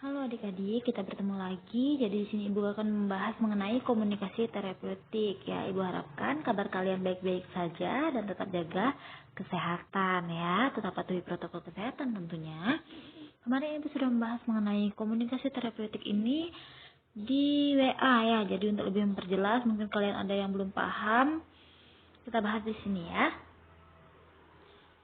Halo adik-adik, kita bertemu lagi. Jadi di sini Ibu akan membahas mengenai komunikasi terapeutik ya. Ibu harapkan kabar kalian baik-baik saja dan tetap jaga kesehatan ya. Tetap patuhi protokol kesehatan tentunya. Kemarin Ibu sudah membahas mengenai komunikasi terapeutik ini di WA ya. Jadi untuk lebih memperjelas, mungkin kalian ada yang belum paham, kita bahas di sini ya.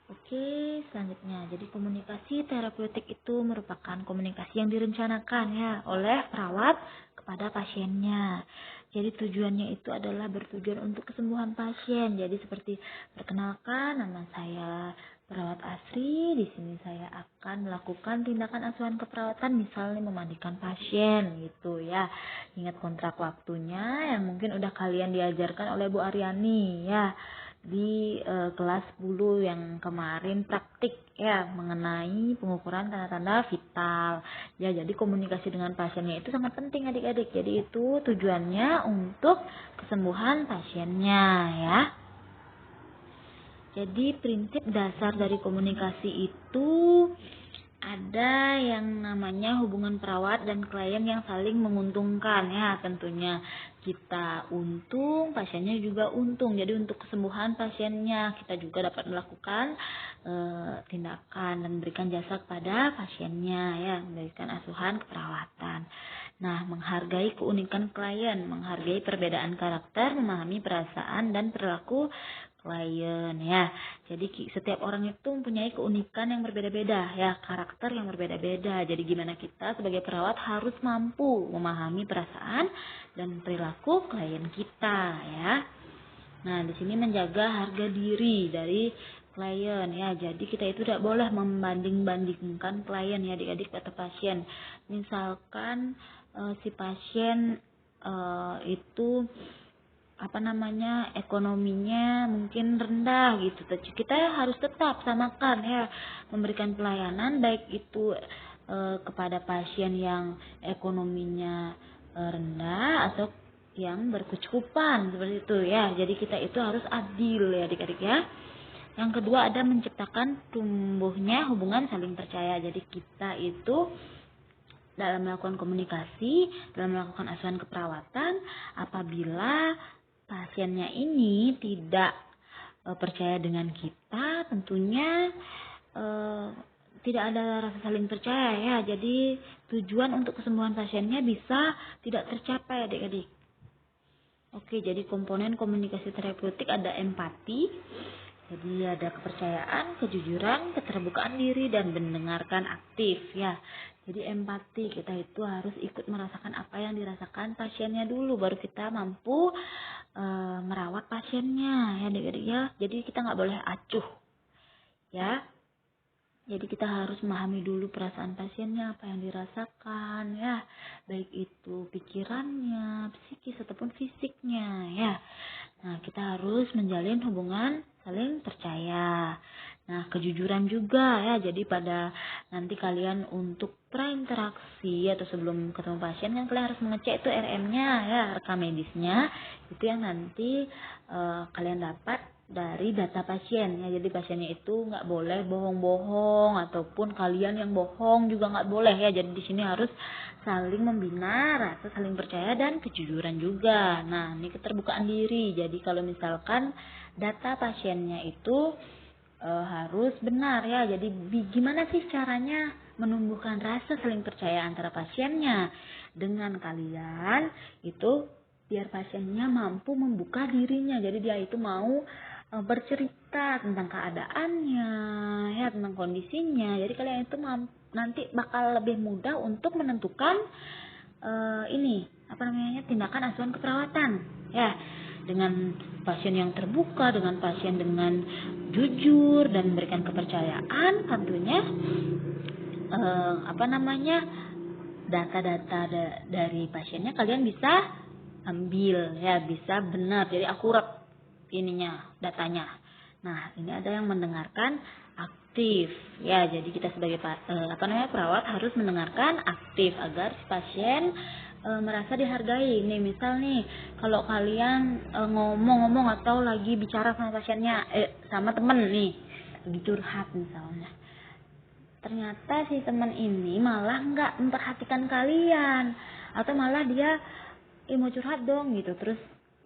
Oke, selanjutnya. Jadi komunikasi terapeutik itu merupakan komunikasi yang direncanakan ya oleh perawat kepada pasiennya. Jadi tujuannya itu adalah bertujuan untuk kesembuhan pasien. Jadi seperti perkenalkan, nama saya perawat Asri. Di sini saya akan melakukan tindakan asuhan keperawatan, misalnya memandikan pasien gitu ya. Ingat kontrak waktunya yang mungkin udah kalian diajarkan oleh Bu Aryani ya di kelas 10 yang kemarin praktik ya mengenai pengukuran tanda-tanda vital. Ya, jadi komunikasi dengan pasiennya itu sangat penting adik-adik. Jadi itu tujuannya untuk kesembuhan pasiennya ya. Jadi prinsip dasar dari komunikasi itu ada yang namanya hubungan perawat dan klien yang saling menguntungkan ya, tentunya kita untung, pasiennya juga untung. Jadi untuk kesembuhan pasiennya kita juga dapat melakukan tindakan dan memberikan jasa kepada pasiennya ya, memberikan asuhan keperawatan. Nah, menghargai keunikan klien, menghargai perbedaan karakter, memahami perasaan dan perilaku klien ya. Jadi setiap orang itu mempunyai keunikan yang berbeda-beda ya, karakter yang berbeda-beda. Jadi gimana kita sebagai perawat harus mampu memahami perasaan dan perilaku klien kita ya. Nah, di sini menjaga harga diri dari klien ya. Jadi kita itu tidak boleh membanding-bandingkan klien ya adik-adik atau pasien. Misalkan si pasien itu ekonominya mungkin rendah gitu, kita harus tetap samakan ya, memberikan pelayanan baik itu kepada pasien yang ekonominya rendah atau yang berkecukupan seperti itu ya. Jadi kita itu harus adil ya adik-adik ya. Yang kedua ada menciptakan tumbuhnya hubungan saling percaya. Jadi kita itu dalam melakukan komunikasi, dalam melakukan asuhan keperawatan, apabila pasiennya ini tidak percaya dengan kita, tentunya tidak ada rasa saling percaya ya. Jadi tujuan untuk kesembuhan pasiennya bisa tidak tercapai adik-adik. Oke, jadi komponen komunikasi terapeutik ada empati. Jadi ada kepercayaan, kejujuran, keterbukaan diri, dan mendengarkan aktif ya. Jadi empati, kita itu harus ikut merasakan apa yang dirasakan pasiennya dulu, baru kita mampu merawat pasiennya ya adik-adik ya. Jadi kita nggak boleh acuh ya. Jadi kita harus memahami dulu perasaan pasiennya, apa yang dirasakan ya, baik itu pikirannya, psikis ataupun fisiknya ya. Nah, kita harus menjalin hubungan saling percaya. Nah, kejujuran juga ya. Jadi pada nanti kalian untuk prainteraksi atau sebelum ketemu pasien kan kalian harus mengecek itu RM-nya ya, rekam medisnya. Itu yang nanti kalian dapat dari data pasien ya. Jadi pasiennya itu nggak boleh bohong-bohong ataupun kalian yang bohong juga nggak boleh ya. Jadi di sini harus saling membina rasa saling percaya dan kejujuran juga. Nah, ini keterbukaan diri. Jadi kalau misalkan data pasiennya itu harus benar ya. Jadi gimana sih caranya menumbuhkan rasa saling percaya antara pasiennya dengan kalian itu biar pasiennya mampu membuka dirinya. Jadi dia itu mau bercerita tentang keadaannya ya, tentang kondisinya. Jadi kalian itu nanti bakal lebih mudah untuk menentukan tindakan asuhan keperawatan ya, dengan pasien yang terbuka, dengan pasien dengan jujur dan memberikan kepercayaan. Tentunya data-data dari pasiennya kalian bisa ambil ya, bisa benar, jadi akurat datanya. Nah, ini ada yang mendengarkan aktif ya. Jadi kita sebagai perawat harus mendengarkan aktif agar si pasien merasa dihargai. Nih misal nih, kalau kalian ngomong-ngomong atau lagi bicara sama pasiennya sama temen nih, lagi curhat misalnya, ternyata si teman ini malah nggak memperhatikan kalian, atau malah dia mau curhat dong gitu. Terus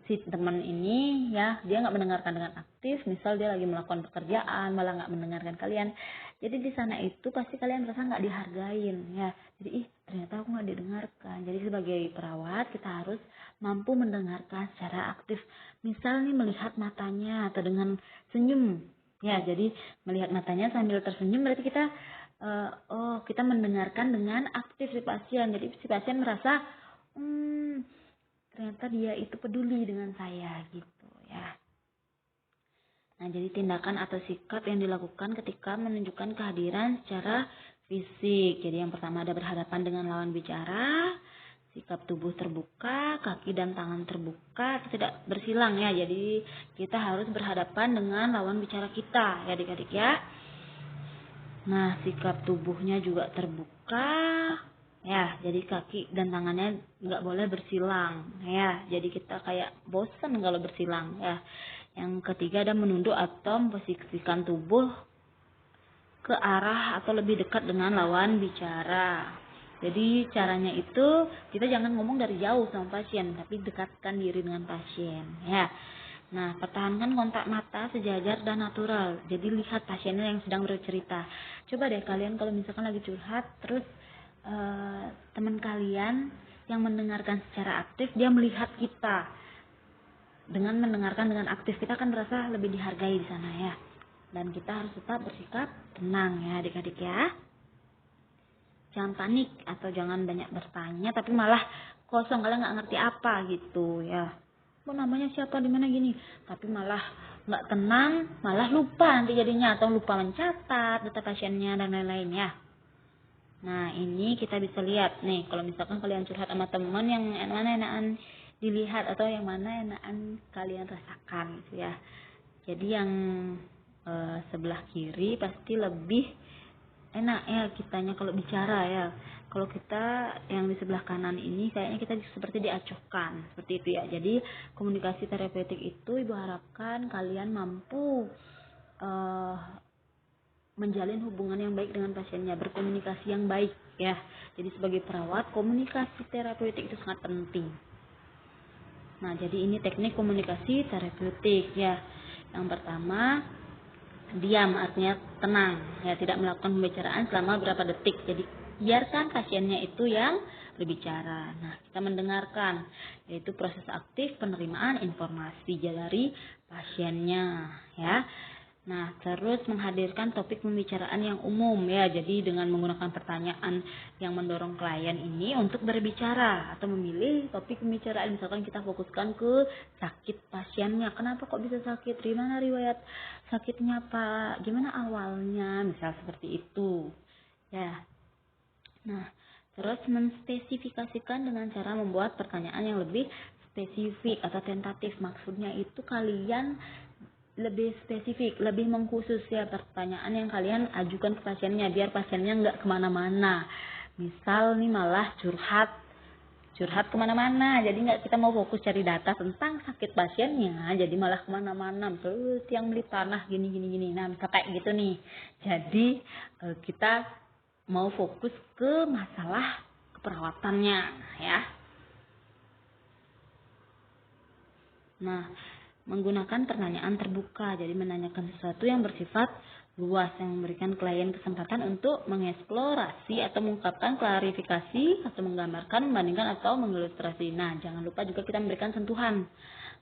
si teman ini ya, dia nggak mendengarkan dengan aktif, misal dia lagi melakukan pekerjaan malah nggak mendengarkan kalian. Jadi di sana itu pasti kalian merasa nggak dihargain ya. Jadi ternyata aku nggak didengarkan. Jadi sebagai perawat kita harus mampu mendengarkan secara aktif. Misal nih melihat matanya atau dengan senyum ya. Jadi melihat matanya sambil tersenyum berarti kita kita mendengarkan dengan aktif si pasien. Jadi si pasien merasa ternyata dia itu peduli dengan saya gitu ya. Nah, jadi tindakan atau sikap yang dilakukan ketika menunjukkan kehadiran secara fisik. Jadi yang pertama ada berhadapan dengan lawan bicara, sikap tubuh terbuka, kaki dan tangan terbuka, tidak bersilang ya. Jadi kita harus berhadapan dengan lawan bicara kita ya adik-adik ya. Nah, sikap tubuhnya juga terbuka ya, jadi kaki dan tangannya nggak boleh bersilang ya. Jadi kita kayak bosan kalau bersilang ya. Yang ketiga ada menunduk atau memposisikan tubuh ke arah atau lebih dekat dengan lawan bicara. Jadi caranya itu kita jangan ngomong dari jauh sama pasien, tapi dekatkan diri dengan pasien ya. Nah, pertahankan kontak mata sejajar dan natural. Jadi lihat pasiennya yang sedang bercerita. Coba deh kalian kalau misalkan lagi curhat, terus teman kalian yang mendengarkan secara aktif, dia melihat kita. Dengan mendengarkan dengan aktif, kita akan merasa lebih dihargai di sana ya. Dan kita harus tetap bersikap tenang ya adik-adik ya. Jangan panik atau jangan banyak bertanya, tapi malah kosong, kalian nggak ngerti apa gitu ya. Namanya siapa di mana gini, tapi malah nggak tenang, malah lupa nanti jadinya, atau lupa mencatat data pasiennya dan lain-lain ya. Nah, ini kita bisa lihat nih, kalau misalkan kalian curhat sama teman, yang mana enakan dilihat atau yang mana enakan kalian rasakan gitu ya. Jadi yang sebelah kiri pasti lebih enak ya kitanya kalau bicara ya. Kalau kita yang di sebelah kanan ini kayaknya kita seperti diacuhkan, seperti itu ya. Jadi komunikasi terapeutik itu ibu harapkan kalian mampu menjalin hubungan yang baik dengan pasiennya, berkomunikasi yang baik ya. Jadi sebagai perawat, komunikasi terapeutik itu sangat penting. Nah, jadi ini teknik komunikasi terapeutik ya. Yang pertama, diam, artinya tenang ya, tidak melakukan pembicaraan selama beberapa detik. Jadi biarkan pasiennya itu yang berbicara. Nah, kita mendengarkan, yaitu proses aktif penerimaan informasi dari pasiennya ya. Nah, terus menghadirkan topik pembicaraan yang umum ya. Jadi dengan menggunakan pertanyaan yang mendorong klien ini untuk berbicara atau memilih topik pembicaraan. Misalkan kita fokuskan ke sakit pasiennya. Kenapa kok bisa sakit? Di mana riwayat sakitnya, Pak? Gimana awalnya? Misal seperti itu. Ya. Nah, terus menspesifikasikan dengan cara membuat pertanyaan yang lebih spesifik atau tentatif. Maksudnya itu kalian lebih spesifik, lebih mengkhusus ya pertanyaan yang kalian ajukan ke pasiennya, biar pasiennya nggak kemana-mana. Misal nih malah curhat kemana-mana, jadi nggak kita mau fokus cari data tentang sakit pasiennya, jadi malah kemana-mana, terus yang beli tanah gini. Nah, misal kayak gitu nih. Jadi kita mau fokus ke masalah keperawatannya ya. Nah, menggunakan pertanyaan terbuka, jadi menanyakan sesuatu yang bersifat luas, yang memberikan klien kesempatan untuk mengeksplorasi atau mengungkapkan klarifikasi atau menggambarkan, membandingkan atau mengilustrasi. Nah, jangan lupa juga kita memberikan sentuhan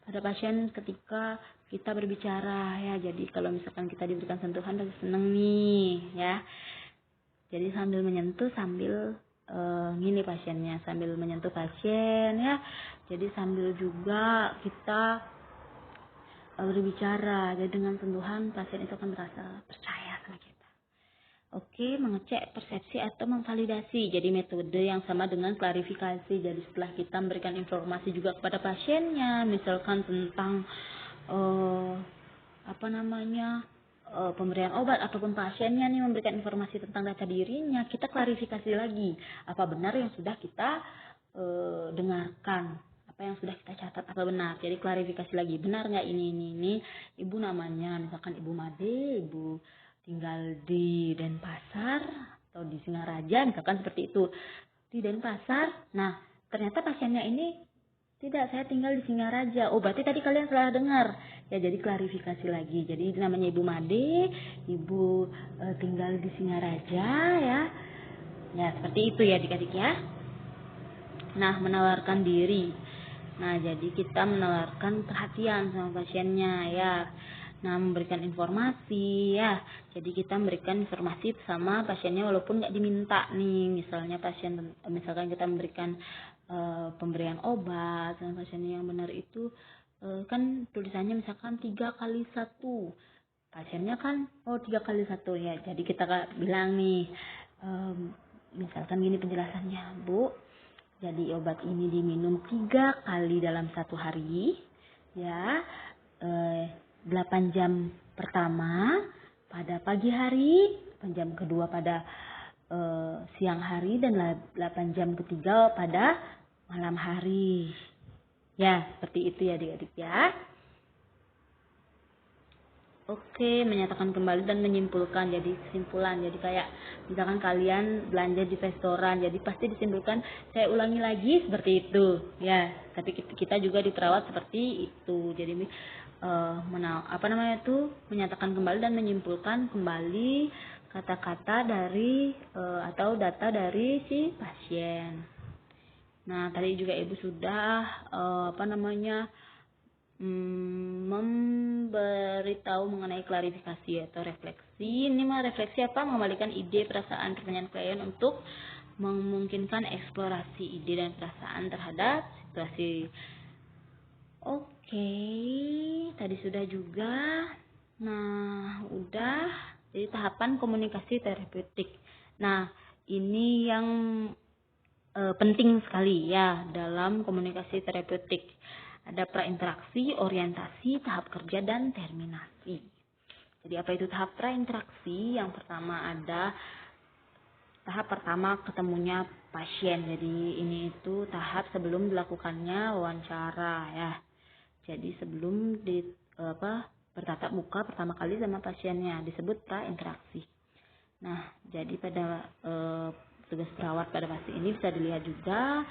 pada pasien ketika kita berbicara ya. Jadi kalau misalkan kita diberikan sentuhan pasti seneng nih ya. Jadi sambil menyentuh, sambil gini pasiennya, sambil menyentuh pasien ya. Jadi sambil juga kita berbicara, jadi dengan sentuhan pasien itu akan merasa percaya sama kita. Oke, mengecek persepsi atau memvalidasi. Jadi metode yang sama dengan klarifikasi. Jadi setelah kita memberikan informasi juga kepada pasiennya, misalkan tentang pemberian obat, ataupun pasiennya nih memberikan informasi tentang data dirinya, kita klarifikasi lagi apa benar yang sudah kita dengarkan, apa yang sudah kita catat apa benar. Jadi klarifikasi lagi, benar nggak ini ibu namanya misalkan Ibu Made, Ibu tinggal di Denpasar atau di Singaraja, misalkan seperti itu. Di Denpasar, nah ternyata pasiennya ini tidak, saya tinggal di Singaraja. Oh, berarti tadi kalian salah dengar. Ya, jadi klarifikasi lagi. Jadi namanya Ibu Made, Ibu tinggal di Singaraja ya. Ya, seperti itu ya adik-adik ya. Nah, menawarkan diri. Nah, jadi kita menawarkan perhatian sama pasiennya ya. Nah, memberikan informasi ya. Jadi kita memberikan informasi sama pasiennya walaupun nggak diminta nih. Misalkan kita memberikan pemberian obat sama pasiennya yang benar itu kan tulisannya misalkan 3x1. Pasiennya kan 3x1 ya. Jadi kita bilang nih misalkan gini penjelasannya, Bu. Jadi obat ini diminum 3 kali dalam 1 hari ya. 8 jam pertama pada pagi hari, 8 jam kedua pada siang hari, dan 8 jam ketiga pada malam hari. Ya, seperti itu ya adik-adik ya. Oke, menyatakan kembali dan menyimpulkan. Jadi kesimpulan. Jadi kayak misalkan kalian belanja di restoran, jadi pasti disimpulkan, saya ulangi lagi seperti itu. Ya, tapi kita juga diperawat seperti itu. Jadi menyatakan kembali dan menyimpulkan kembali kata-kata dari atau data dari si pasien. Nah, tadi juga Ibu sudah memberitahu mengenai klarifikasi atau refleksi. Ini refleksi apa? Mengembalikan ide, perasaan, pertanyaan klien untuk memungkinkan eksplorasi ide dan perasaan terhadap situasi. Oke, tadi sudah juga. Nah, udah. Jadi tahapan komunikasi terapeutik. Nah, ini yang penting sekali ya dalam komunikasi terapeutik. Ada prainteraksi, orientasi, tahap kerja, dan terminasi. Jadi apa itu tahap prainteraksi? Yang pertama ada tahap pertama ketemunya pasien. Jadi ini itu tahap sebelum dilakukannya wawancara ya. Jadi sebelum bertatap muka pertama kali sama pasiennya disebut prainteraksi. Nah, jadi pada tugas perawat pada fase ini bisa dilihat juga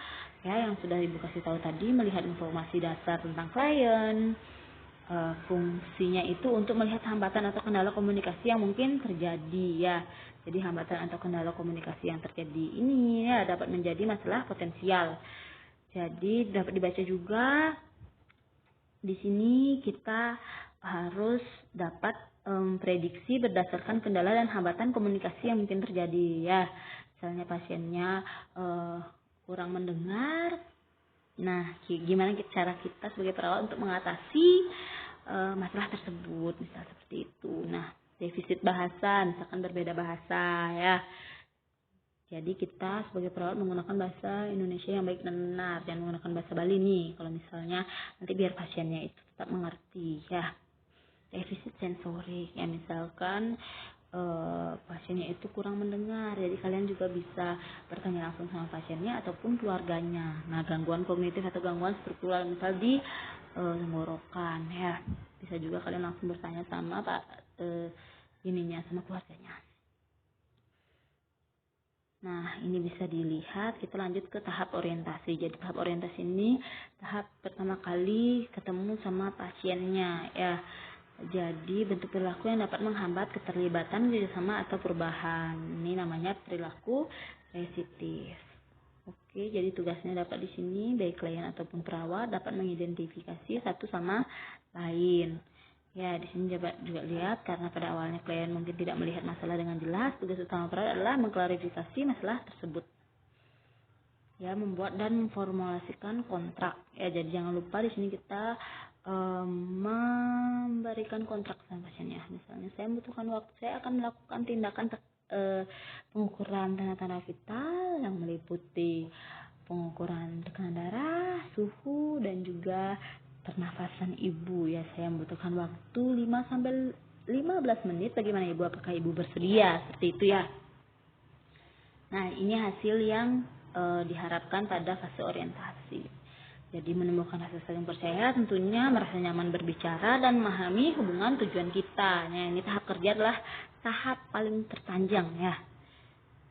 ya yang sudah Ibu kasih tahu tadi, melihat informasi dasar tentang klien. Fungsinya itu untuk melihat hambatan atau kendala komunikasi yang mungkin terjadi ya. Jadi hambatan atau kendala komunikasi yang terjadi ini ya dapat menjadi masalah potensial. Jadi dapat dibaca juga di sini kita harus dapat prediksi berdasarkan kendala dan hambatan komunikasi yang mungkin terjadi ya. Misalnya pasiennya kurang mendengar. Nah, gimana cara kita sebagai perawat untuk mengatasi masalah tersebut, misal seperti itu. Nah, defisit bahasa, misalkan berbeda bahasa ya. Jadi kita sebagai perawat menggunakan bahasa Indonesia yang baik dan benar, dan menggunakan bahasa Bali nih. Kalau misalnya nanti biar pasiennya itu tetap mengerti ya. Defisit sensorik ya, misalkan pasiennya itu kurang mendengar, jadi kalian juga bisa bertanya langsung sama pasiennya ataupun keluarganya. Nah, gangguan kognitif atau gangguan struktural misal di tenggorokan ya, bisa juga kalian langsung bertanya sama sama keluarganya. Nah, ini bisa dilihat. Kita lanjut ke tahap orientasi. Jadi tahap orientasi ini tahap pertama kali ketemu sama pasiennya ya. Jadi bentuk perilaku yang dapat menghambat keterlibatan kerjasama atau perubahan. Ini namanya perilaku sensitif. Oke, jadi tugasnya dapat di sini baik klien ataupun perawat dapat mengidentifikasi satu sama lain. Ya, di sini juga lihat karena pada awalnya klien mungkin tidak melihat masalah dengan jelas, tugas utama perawat adalah mengklarifikasi masalah tersebut. Ya, membuat dan memformulasikan kontrak. Ya, jadi jangan lupa di sini kita memberikan kontrak sama pasiennya. Misalnya saya membutuhkan waktu, saya akan melakukan tindakan pengukuran tanda-tanda vital yang meliputi pengukuran tekanan darah, suhu, dan juga pernafasan ibu ya. Saya membutuhkan waktu 5-15 menit. Bagaimana Ibu? Apakah Ibu bersedia? Seperti itu ya. Nah, ini hasil yang diharapkan pada fase orientasi. Jadi menumbuhkan rasa saling percaya, tentunya merasa nyaman berbicara dan memahami hubungan tujuan kita. Nah, ini tahap kerja adalah tahap paling terpanjang ya.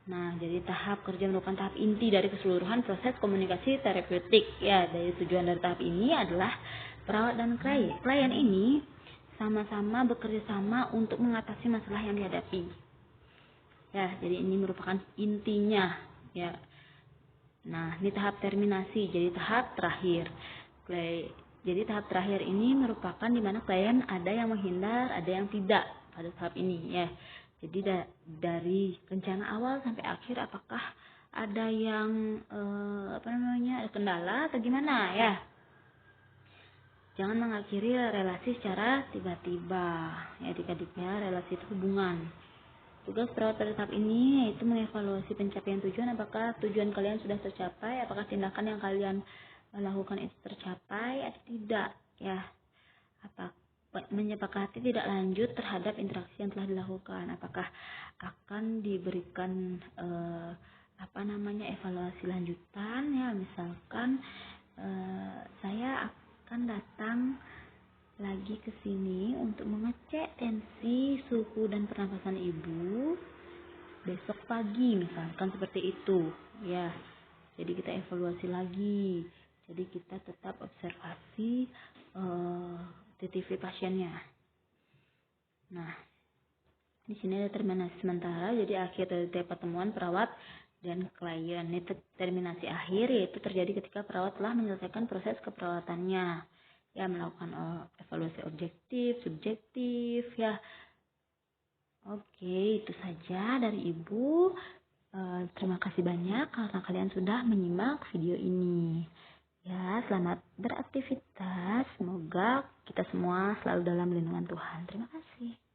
Nah, jadi tahap kerja merupakan tahap inti dari keseluruhan proses komunikasi terapeutik. Ya, dari tujuan dari tahap ini adalah perawat dan klien ini sama-sama bekerja sama untuk mengatasi masalah yang dihadapi. Ya, jadi ini merupakan intinya ya. Nah, ini tahap terminasi, jadi tahap terakhir. Jadi tahap terakhir ini merupakan di mana klien ada yang menghindar, ada yang tidak pada tahap ini ya. Jadi dari rencana awal sampai akhir apakah ada yang ada kendala atau gimana ya? Jangan mengakhiri relasi secara tiba-tiba. Ya, adik-adiknya relasi itu hubungan. Tugas perawat pada tahap ini yaitu mengevaluasi pencapaian tujuan, apakah tujuan kalian sudah tercapai, apakah tindakan yang kalian lakukan itu tercapai atau tidak ya. Apa menyepakati tidak lanjut terhadap interaksi yang telah dilakukan, apakah akan diberikan evaluasi lanjutan ya, misalkan saya akan datang lagi ke sini untuk mengecek tensi, suhu dan pernapasan ibu besok pagi, misalkan seperti itu ya. Jadi kita evaluasi lagi, jadi kita tetap observasi TTV pasiennya. Nah, di sini ada terminasi sementara, jadi akhir dari pertemuan perawat dan klien. Ini terminasi akhir yaitu terjadi ketika perawat telah menyelesaikan proses keperawatannya ya, melakukan evaluasi objektif, subjektif ya. Oke, itu saja dari Ibu. Terima kasih banyak karena kalian sudah menyimak video ini. Ya, selamat beraktivitas. Semoga kita semua selalu dalam lindungan Tuhan. Terima kasih.